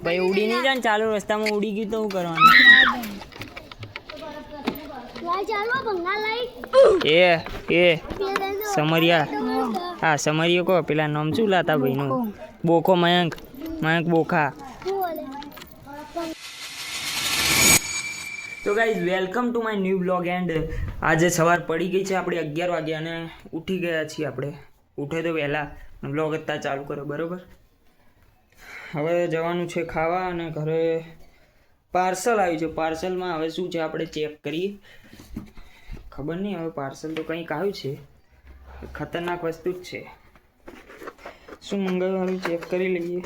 ભાઈ ઉડી નહીં જાય ને ચાલુ રસ્તામાં ઉડી ગયું તો શું કરવાનું? એ સમરિયા, હા સમરિયો કહો. પેલા નામ શું લાતા ભાઈનું? બોખો, મયંક બોખા. તો guys welcome to my new blog. And આજે સવાર પડી ગઈ છે આપણે 11 વાગે અને ઉઠી ગયા છીએ આપણે. ઉઠે તો વહેલા બ્લોગ અત્યારે ચાલુ કરો બરાબર. હવે જવાનું છે ખાવા અને ઘરે પાર્સલ આવ્યું છે. પાર્સલમાં હવે શું છે આપણે ચેક કરીએ. ખબર નહીં હવે પાર્સલ તો કંઈક આવ્યું છે, ખતરનાક વસ્તુ જ છે. શું મંગાવ્યું ચેક કરી લઈએ.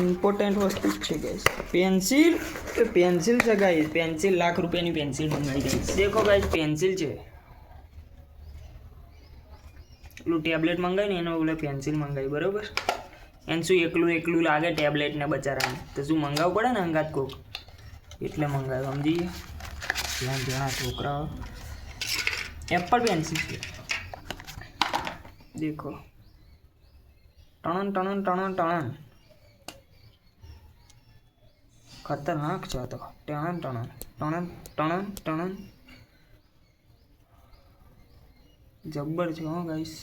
ઇમ્પોર્ટન્ટ વસ્તુ જ છે ગાઈસ. પેન્સિલ છે ગાઈસ. પેન્સિલ લાખ રૂપિયાની પેન્સિલ મંગાવી ગાઈસ. દેખો ગાઈસ પેન્સિલ છે. પેલું ટેબ્લેટ મંગાવી ને એનો ઓલે પેન્સિલ મંગાવી બરાબર. એને શું એકલું લાગે ટેબ્લેટને બચારાને, તો શું મંગાવવું પડે ને અંગાત કોક, એટલે મંગાવ્યું સમજી ગયા છોકરાઓ. એપલ પેન્સિલ છે દેખો. ટણન ખતરનાક છે તો. ટણન જબ્બર છે હો ગાઈસ,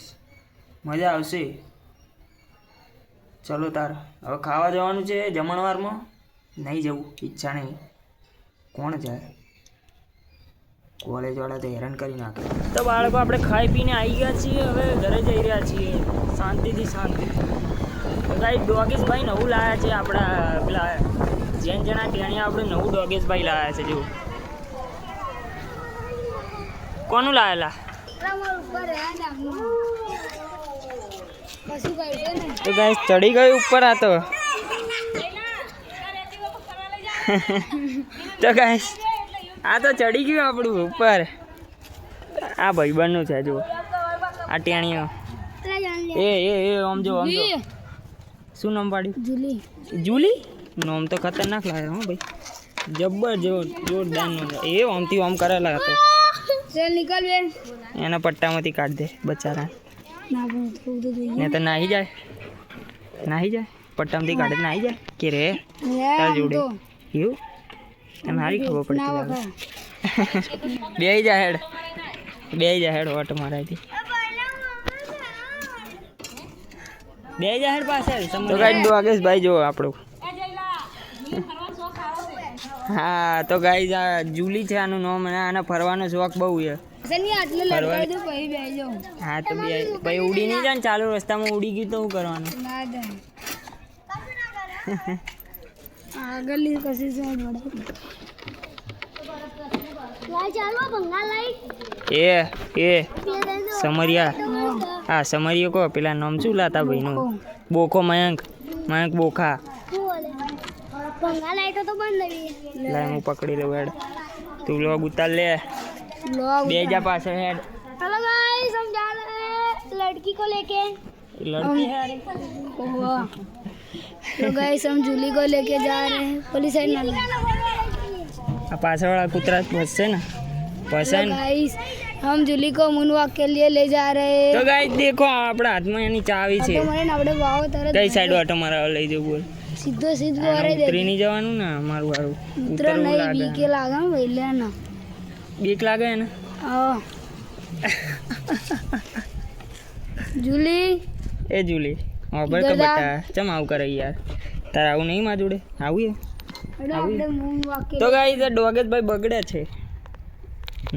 મજા આવશે. ચલો તાર હવે ખાવા જવાનું છે જમણવારમાં. નહીં જવું, ઈચ્છા નહીં. કોણ જાય? કોલેજવાળા તો હેરાન કરી નાખે. તો બાળકો આપણે ખાઈ પીને આવી ગયા છીએ, હવે ઘરે જઈ રહ્યા છીએ શાંતિથી. તો ગાઈસ ડોગેશભાઈ નવું લાવ્યા છે આપણા પેલા જેન જણા ટેણિયા. આપણે નવું ડોગેશભાઈ લાવ્યા છે. જો કોનું લાવેલા? તો ગાઈસ ચડી ગયું ઉપર. આ તો ગાઈસ આ તો ચડી ગયું આપણું ઉપર. આ ભાઈબંધનું છે જો આ ટેણીઓ. એ આમ જો શું નામ પાડ્યું? જુલી. નામ તો ખતરનાક લાગે હો ભાઈ, જબ્બર જોરદાર નામ. એ આમથી આમ કરેલા હતો. એના પટ્ટામાંથી કાઢ દે બચારા. ને તો નાહી જાય પટ્ટામાંથી કાઢે નાહી જાય કે રે તાર જોડે એવું તને સારી ખબર પડતી. બે જા હેડ ઓટ મારાથી બે જા હેડ પાસે. તો ગાઈસ ડોગેશભાઈ જો આપણું. હા તો ગાઈસ આ જુલી છે આનું નામ. આને ફરવાનો શોખ બહુ છે. હા તો ભાઈ ઉડી નહીં જાય ને ચાલુ રસ્તામાં ઉડી ગયું તો શું કરવાનું? એ સમરિયા, હા સમરિયો કહો. પેલા નામ શું લાતા ભાઈનું? બોખો, મયંક બોખા. લાય હું પકડી લઉં હેડ. તું લોગ ઉતાર લે. બે જા પાસે હેડ. हेलो गाइस, हम जा रहे हैं लड़की को लेके. लड़की है? तो गाइस हम जूली को लेके जा रहे हैं. पुलिस साइड ना आ पाछा वाला कुतरा बस से ना पसंद. गाइस हम जूली को मून वॉक के लिए ले जा रहे हैं. तो गाइस देखो આપણા હાથમાં એની ચાવી છે. મને આપણે વાવ તરત કઈ સાઈડ ઓટો મારવા લઈ જવું બોલ. સીધો અરે ઉતરી નહીં જવાનું ને મારું વારું. ઉતર નહીં બીક લાગે ભાઈ. લે ના બીક લાગે ને. હા જુલી. એ જુલી ખબર કે બટા ચમ આવું કરે યાર? તારે આવું નહીં માં જોડે આવું. તો ગાઈસ આ ડોગેશભાઈ બગડે છે.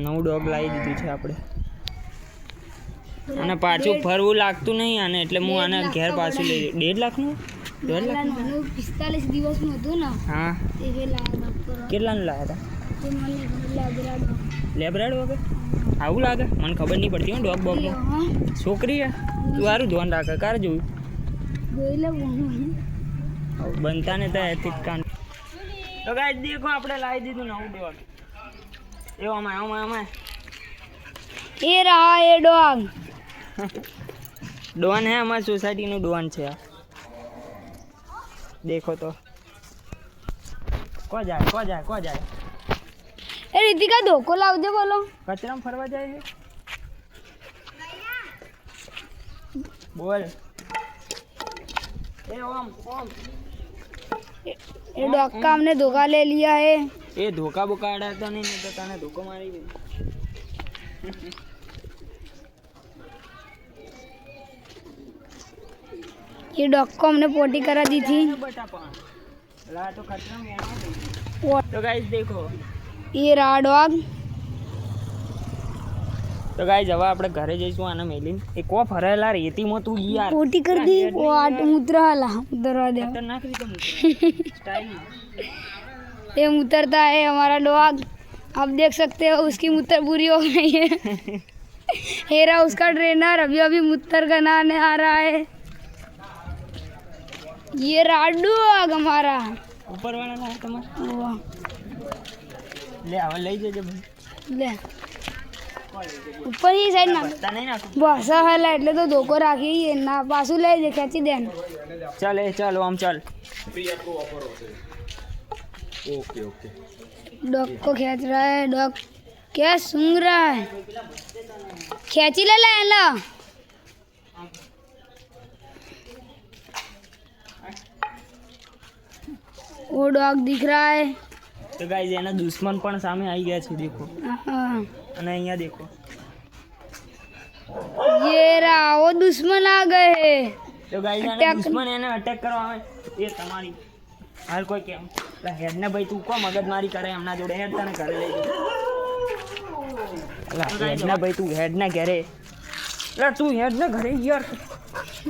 નવું ડોગ લાવી દીધું છે આપણે. અને પાછું ફરવું લાગતું નહીં આને, એટલે હું આને ઘેર પાછું લઈ 1.5 લાખનું 45 દિવસનું હતું ને. હા કેટલાનું લાવ્યા હતા? લેબ્રાડો વગર આવું લાગે? મને ખબર નહીં પડતી હું ડોગ બોગનું. છોકરી તું સારું ધ્યાન રાખે. કાર જોયું બનતા ને ત્યાં કાન. તો ગાઈસ દેખો આપણે લાવી દીધું નવું ડોગ. એવો અમાય એ રહા એ ડોગ. ડોન હે અમારી સોસાયટીનું ડોન છે આ. દેખો તો કો જાય. એ રીતિકા ધોકો લાવજો બોલો. કચરામાં ફરવા જાય છે બોલ. એ ઓમ ये डॉग का हमने धोखा ले लिया है। એ ધોકા બોકા અડાતો નહીં ને તો તને ધોકો મારી દે. ये डॉग को हमने पोटी करा दी थी। બટા પણ લા તો ખતરા મેં वो- તો ગાઈસ દેખો. ये रहा डॉग। તો ગાઈસ હવે આપણે ઘરે જઈશું આને મેલીને. એ કો ફરેલા રેતીમાં તું યાર पोटी कर दी वो आट मुतरा ला उतरवा दे। ખતરનાક રીતે મૂકે સ્ટાઇલ. ये मुतरता है हमारा डॉग। आप देख सकते हो उसकी मुतर पूरी हो गई है। ये रहा उसका ट्रेनर, अभी अभी मुतर का नाम आ रहा है। ये रहा डॉग हमारा। ઉપર વાળા ના તમારે वाह, લે હવે લઈ જજે ભાઈ. ले ઉપર ही साइड ना પત્તા નહીં નાખું. ભાષા હાલા એટલે તો ધોકો રાખી ના પાછું લઈ દે ખેંચી દે ને। ચાલ એ ચાલ આમ ચાલ. डॉग को खींच रहा है। डॉग क्या सूंघ रहा है। खींची ले ला ला। वो डॉग दिख रहा है। તો ગાઈસ એના દુશ્મન પણ સામે આવી ગયા છે દેખો. हाँ, અને અહીંયા દેખો. ये रहा वो दुश्मन आ गए हैं। તો ગાઈસ આને Attack. દુશ્મન એને અટેક કરવા આવે એ તમારી હાલ કોઈ કેમ હેડ ને ભાઈ તું કો મગજમારી કરે એમના જોડે હેડ તને ઘરે લઈ જાય. હેડ ને ભાઈ તું હેડ ના ઘરે તું હેડ ને ઘરે યાર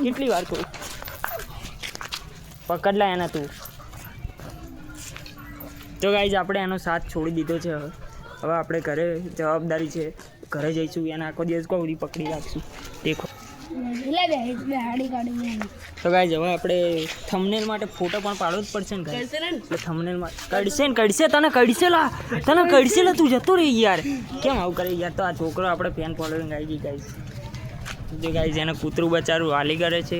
કેટલી વાર કહું પકડ લા એને તું. તો ગાઈઝ આપણે એનો સાથ છોડી દીધો છે. હવે આપણે ઘરે જવાબદારી છે ઘરે જઈશું એને આખો દિવસ કોવડી પકડી રાખશું દેખો. ले दे हाड़ी काटी दे। તો ગાઈઝ હવે આપણે થંબનેલ માટે ફોટો પણ પાડવો જ પડશે ને guys. એટલે થંબનેલ માં કડશે ને કડશે તને કડશે લા તું જતો રહી યાર કેમ આવું કરે યાર. તો આ છોકરો આપણે ફેન ફોલોઈંગ આવી ગઈ ગાઈઝ. જો ગાઈઝ એને કૂતરું બચારું હાલી કરે છે.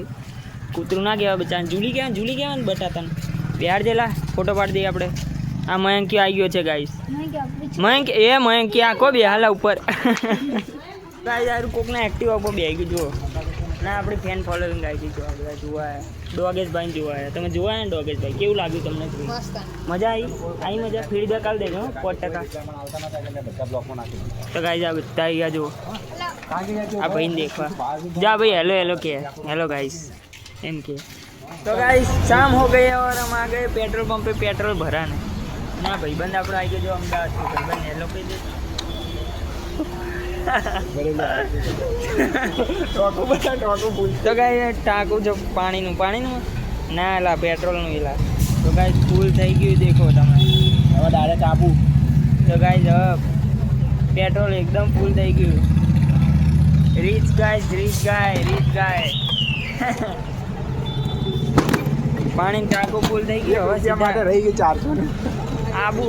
કૂતરું ના કહેવાય બચારા જુલી કહેવાય ને બટા તને પ્યાર જેલા ફોટો પાડી દઈએ આપણે. આ મયંકી આવી ગયો છે ગાઈઝ. મયંકી આખો બે હાલા ઉપર ગાઈઝ યાર કોકના એક્ટિવા ઉપર બે ગયું જુઓ ના આપણી ફેન ફોલોઈંગ આવી ગઈ. જોવા બધા જોવા ડોગેશભાઈ જોવા તમે જોવા ને ડોગેશભાઈ કેવું લાગ્યું તમને? મજા આવી મજા ફીડબેક આવી દેજો 5%. તો ગાઈઝ આ બધા આવી ગયા જુઓ આ ભાઈને દેખવા જા ભાઈ હેલો હેલો કે હેલો ગાઈઝ એમ કે. तो गाइस शाम हो गई और हम आ गए पेट्रोल पंप पे पेट्रोल भराने. ना भाई बंद આપણે આવી ગયો અમદાવાદ થી ભાઈ હેલો કહી દે. ટોકો ભૂલ તો ગાઈસ ટાંકું જો પાણીનું ના લા પેટ્રોલનું ઈલા. તો ગાઈસ ફૂલ થઈ ગયું દેખો તમે હવે ડાયરેક્ટ આપું. તો ગાઈસ હવે પેટ્રોલ એકદમ ફૂલ થઈ ગયું. રીચ ગાય પાણી ટાંકો ફૂલ થઈ ગયો. હવે માટે રહી ગયું 400 આબુ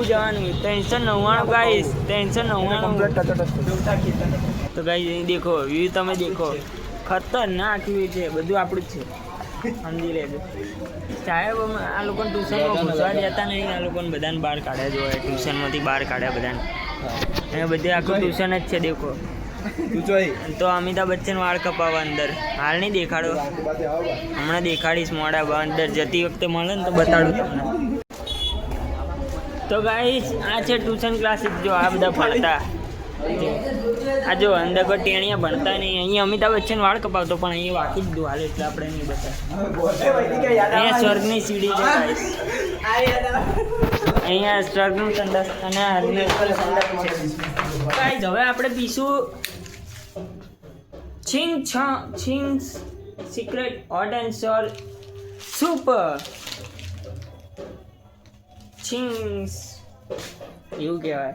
જવાનું 399 ગાઈસ 399. તો ગાઈસ દેખો વ્યૂ તમે દેખો ખતરનાક વ્યૂ છે. બધું આપણું જ છે સમજી લેજો. સાહેબ આ લોકોને ટ્યુશનમાં ઘૂસવા દેતા નહીં. આ લોકોને બધાને બહાર કાઢ્યા જોવાય ટ્યુશનમાંથી બહાર કાઢ્યા બધાને. અને બધે આખું ટ્યુશન જ છે દેખો. તો અમિતાભ બચ્ચન વાળ કપાવા અંદર હાલ નહીં દેખાડો હમણાં દેખાડીશ મોડા અંદર જતી વખતે મળે ને તો બતાડું તમને. તો ગાઈસ આ છે ટ્યુશન ક્લાસીસ. જો આ બધા ભણતા આ જો અંદર કોઈ ટેણીયા ભણતા નહીં. અહીંયા અમિતાભ બચ્ચન વાળ કપાવતો પણ અહીંયા વાકી જ દો હાલ એટલે આપણે નહીં બતાવે. અહીંયા સ્વર્ગની સીડી છે ગાઈસ. અહીંયા સ્વર્ગનું સંદાસ અને ગાઈસ હવે આપણે પીશું Ching's secret hot and sour soup Ching's એવું કહેવાય.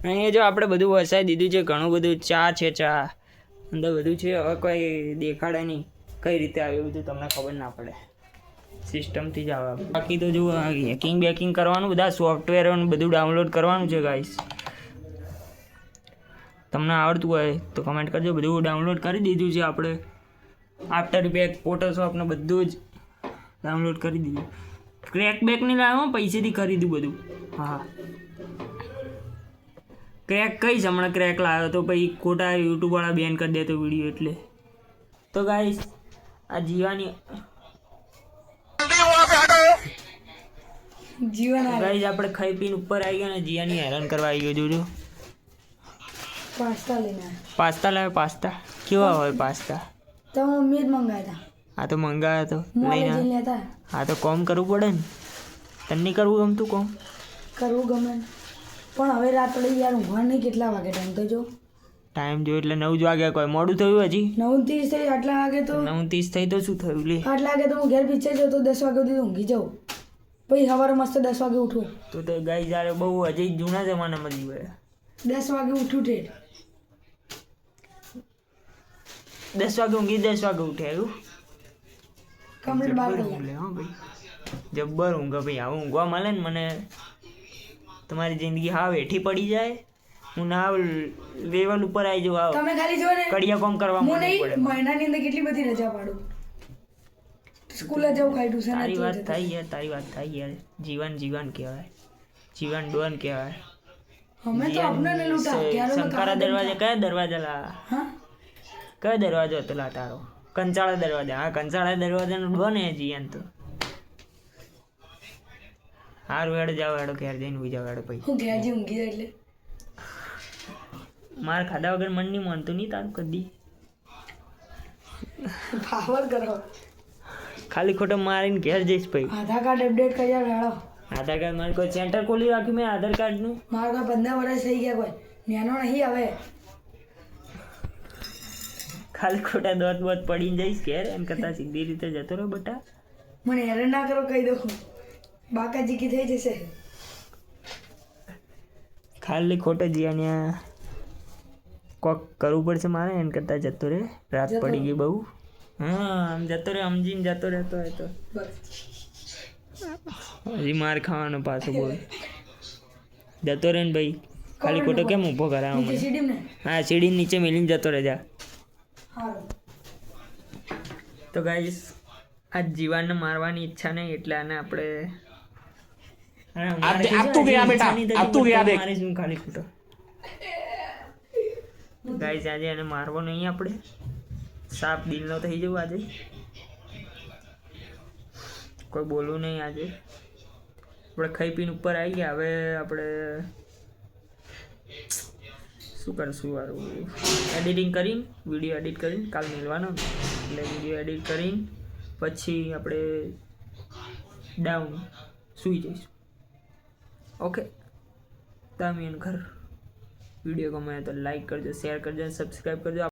અહીંયા જો આપણે બધું વસાવી દીધું છે ઘણું બધું. ચા છે ચા અંદર બધું છે. હવે કોઈ દેખાડે નહીં કઈ રીતે આવ્યું બધું તમને ખબર ના પડે. સિસ્ટમથી જ આવે. બાકી તો જો હેકિંગ બેકિંગ કરવાનું બધા સોફ્ટવેર બધું ડાઉનલોડ કરવાનું છે ગાઈસ. તમને આવડતું હોય તો કમેન્ટ કરજો. બધું ડાઉનલોડ કરી દીધું છે આપણે. આફ્ટર ઇફેક્ટ ફોટોશોપ ને બધું જ ડાઉનલોડ કરી દીધું. ક્રેક બેક નહીં લાવ્યો પૈસેથી ખરીદ્યું બધું. હા ક્રેક કહીશ હમણાં ક્રેક લાવ્યો તો પછી ખોટા યુટ્યુબવાળા બેન કરી દે તો વિડીયો એટલે. તો ગાઈસ આ જીવાની જીવન આવે ગાઈઝ આપણે ખાઈ પીને ઉપર આવી ગયા ને જીયાની હેરાન કરવા આવી ગયો જોજો. પાસ્તા લઈને આવ્યા. પાસ્તા લાવે પાસ્તા કેવા હોય પાસ્તા? તો મમ્મી જ મંગાવ્યા આ તો મંગાવ્યો તો હતા મોલે લઈને જઈને લેતા હા તો કોમ કરવું પડે ને. તને નહીં કરવું ગમતું કોમ? કરવું ગમે પણ હવે રાત પડી યાર ઊંઘવા નહીં. કેટલા વાગે ટાઈમ તો જો ટાઈમ જો એટલે 9 જ વાગ્યા કોઈ મોડું થયું હજી 9:30 થઈ. આટલા વાગે તો 9:30 થઈ તો શું થયું લે? આટલા વાગે તો હું ઘેર પિક્ચર જોઉં તો 10 વાગે સુધી ઊંઘી જાઉં. પછી સવારે મસ્ત 10 વાગે ઉઠું. તો ગાઈઝ યાર બહુ હજી જૂના જમાનામાં જીવે. 10 વાગે ઉઠું ઠેઠ. 10 વાગે ઊંઘી 10 વાગે ઉઠે એવું? કમ્પ્લીટ 12 કલાક. લે હા ભાઈ જબ્બર ઊંઘ ભાઈ. આવું ઊંઘવા મળે ને મને તમારી જિંદગી હાવ હેઠી પડી જાય. હું ના લેવલ ઉપર આવી જાઉં. આવ તમે ખાલી જો ને કડિયા કોમ કરવા હું માંડવું નહીં પડે. મહિનાની અંદર કેટલી બધી રજા પાડું. સ્કૂલે જવું ખાઈ ટ્યુશન તારી વાત થાય યાર, તારી વાત થાય યાર. જીવન જીવન કહેવાય, જીવન ડોન કહેવાય. અમે તો આપણે ને લૂંટા ત્યારે અમે શંકરા દરવાજા કયા દરવાજા લા? હા કયો દરવાજો હતો લા તારો? કંચાળા દરવાજા. હા કંચાળા દરવાજાનો ડોન હે જીયન તો. હારું હેડ જાવ હેડો ઘેર જઈને ઉઈ જાવ હેડો પછી. હું ઘેર જઈ ઊંઘી જાય એટલે માર ખાધા વગર મન નહીં માનતું નહીં તારું કદી. પાવર કરો. ખાલી ખોટો મારીને ઘેર જઈશ પછી. આધાર કાર્ડ અપડેટ કરી રાડો. આધાર કાર્ડ મારે કોઈ સેન્ટર ખોલી રાખ્યું મેં આધાર કાર્ડનું. મારા કોઈ 15 વર્ષ થઈ ગયા કોઈ નાનો નહીં હવે. ખાલી ખોટા દોત બોત પડીને જઈશ ઘેર એમ કરતાં સીધી રીતે જતો રહો બટા. મને હેરાન ના કરો કહી દઉં. બાકાજીકી થઈ જશે. ખાલી ખોટો જીયા કોક કરવું પડશે મારે એમ કરતાં જતો રહે. રાત જતો પડી ગઈ બહુ. હા આમ જતો રહે સમજીને જતો રહેતો હોય તો બસ હજી માર ખાવાનો પાછો બોલ. જતો રહે ને ભાઈ. ખાલી ખોટો કેમ ઊભો કરાવો નીચે મને? સીડીમ ને હા સીડી નીચે મેલીને જતો રહે જા. હારું. તો ગાઈસ આ જીવાને મારવાની ઈચ્છા નહીં એટલે આને આપણે મારીશું ખાલી ખોટો. ગાઈસ આજે એને મારવો નહીં આપણે. સાપ દિલનો થઈ જવું આજે. કોઈ બોલવું નહીં આજે. આપણે ખાઈ પીને ઉપર આવી ગયા. હવે આપણે શું કરશું વારું એડિટિંગ કરીને વિડીયો એડિટ કરીને કાલ મેળવાનો ને એટલે વિડીયો એડિટ કરીને પછી આપણે ડાઉન સૂઈ જઈશું. ઓકે તમે એનું ઘર વિડીયો ગમે તો લાઈક કરજો, શેર કરજો, સબસ્ક્રાઈબ કરજો.